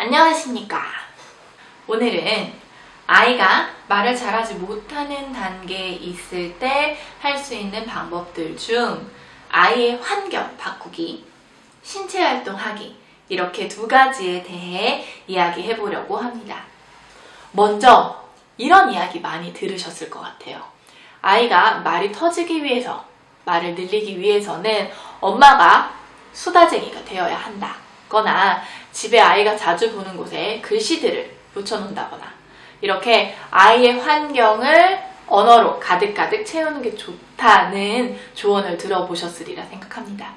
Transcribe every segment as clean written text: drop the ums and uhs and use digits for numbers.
안녕하십니까. 오늘은 아이가 말을 잘하지 못하는 단계에 있을 때 할 수 있는 방법들 중 아이의 환경 바꾸기, 신체 활동하기 이렇게 두 가지에 대해 이야기해 보려고 합니다. 먼저 이런 이야기 많이 들으셨을 것 같아요. 아이가 말이 터지기 위해서, 말을 늘리기 위해서는 엄마가 수다쟁이가 되어야 한다 거나 집에 아이가 자주 보는 곳에 글씨들을 붙여놓는다거나 이렇게 아이의 환경을 언어로 가득가득 채우는 게 좋다는 조언을 들어보셨으리라 생각합니다.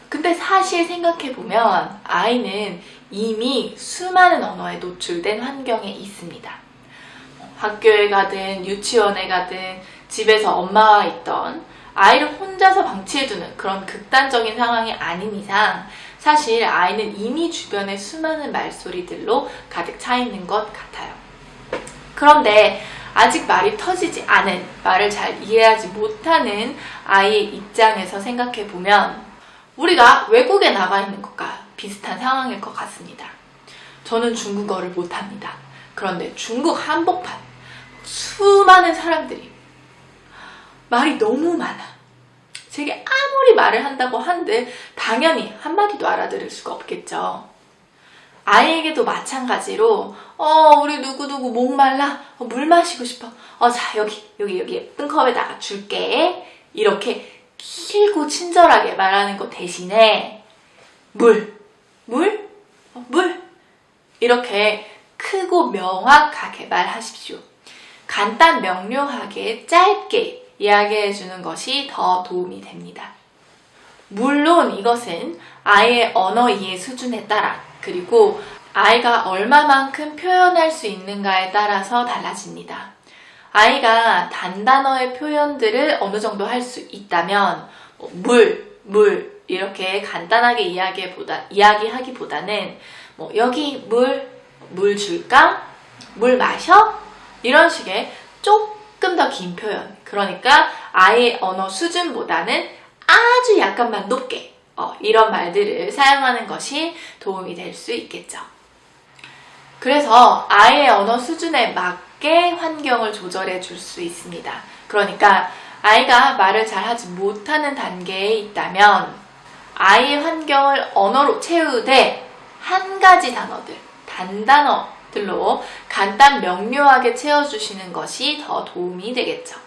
근데 사실 생각해보면 아이는 이미 수많은 언어에 노출된 환경에 있습니다. 학교에 가든 유치원에 가든 집에서 엄마와 있던 아이를 혼자서 방치해두는 그런 극단적인 상황이 아닌 이상 사실 아이는 이미 주변의 수많은 말소리들로 가득 차 있는 것 같아요. 그런데 아직 말이 터지지 않은, 말을 잘 이해하지 못하는 아이의 입장에서 생각해보면 우리가 외국에 나가 있는 것과 비슷한 상황일 것 같습니다. 저는 중국어를 못합니다. 그런데 중국 한복판 수많은 사람들이 말이 너무 많아. 제게 아무리 말을 한다고 한들 당연히 한마디도 알아들을 수가 없겠죠. 아이에게도 마찬가지로 우리 누구누구 목말라, 물 마시고 싶어, 자 여기 예쁜 컵에다가 줄게, 이렇게 길고 친절하게 말하는 것 대신에 물 이렇게 크고 명확하게 말하십시오. 간단 명료하게 짧게 이야기해 주는 것이 더 도움이 됩니다. 물론 이것은 아이의 언어 이해 수준에 따라, 그리고 아이가 얼마만큼 표현할 수 있는가에 따라서 달라집니다. 아이가 단단어의 표현들을 어느 정도 할 수 있다면 물 이렇게 간단하게 이야기하기보다는 여기 물 줄까? 물 마셔? 이런 식의 조금 더 긴 표현, 그러니까 아이의 언어 수준보다는 아주 약간만 높게 이런 말들을 사용하는 것이 도움이 될 수 있겠죠. 그래서 아이의 언어 수준에 맞게 환경을 조절해 줄 수 있습니다. 그러니까 아이가 말을 잘하지 못하는 단계에 있다면 아이의 환경을 언어로 채우되 한 가지 단어들, 단단어들로 간단 명료하게 채워주시는 것이 더 도움이 되겠죠.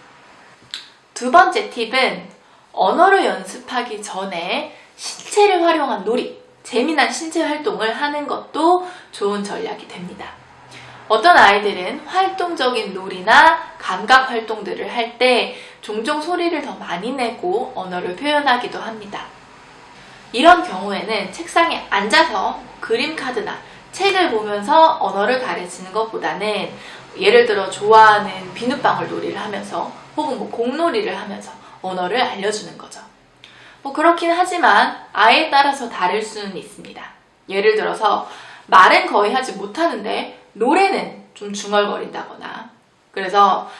두 번째 팁은 언어를 연습하기 전에 신체를 활용한 놀이, 재미난 신체 활동을 하는 것도 좋은 전략이 됩니다. 어떤 아이들은 활동적인 놀이나 감각 활동들을 할 때 종종 소리를 더 많이 내고 언어를 표현하기도 합니다. 이런 경우에는 책상에 앉아서 그림 카드나 책을 보면서 언어를 가르치는 것보다는 예를 들어 좋아하는 비눗방울 놀이를 하면서 혹은 공놀이를 하면서 언어를 알려주는 거죠. 그렇긴 하지만 아이에 따라서 다를 수는 있습니다. 예를 들어서 말은 거의 하지 못하는데 노래는 좀 중얼거린다거나, 그래서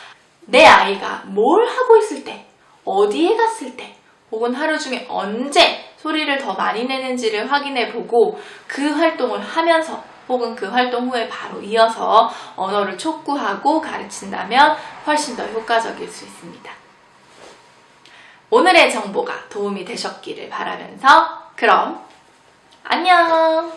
내 아이가 뭘 하고 있을 때, 어디에 갔을 때, 혹은 하루 중에 언제 소리를 더 많이 내는지를 확인해 보고 그 활동을 하면서 혹은 그 활동 후에 바로 이어서 언어를 촉구하고 가르친다면 훨씬 더 효과적일 수 있습니다. 오늘의 정보가 도움이 되셨기를 바라면서 그럼 안녕!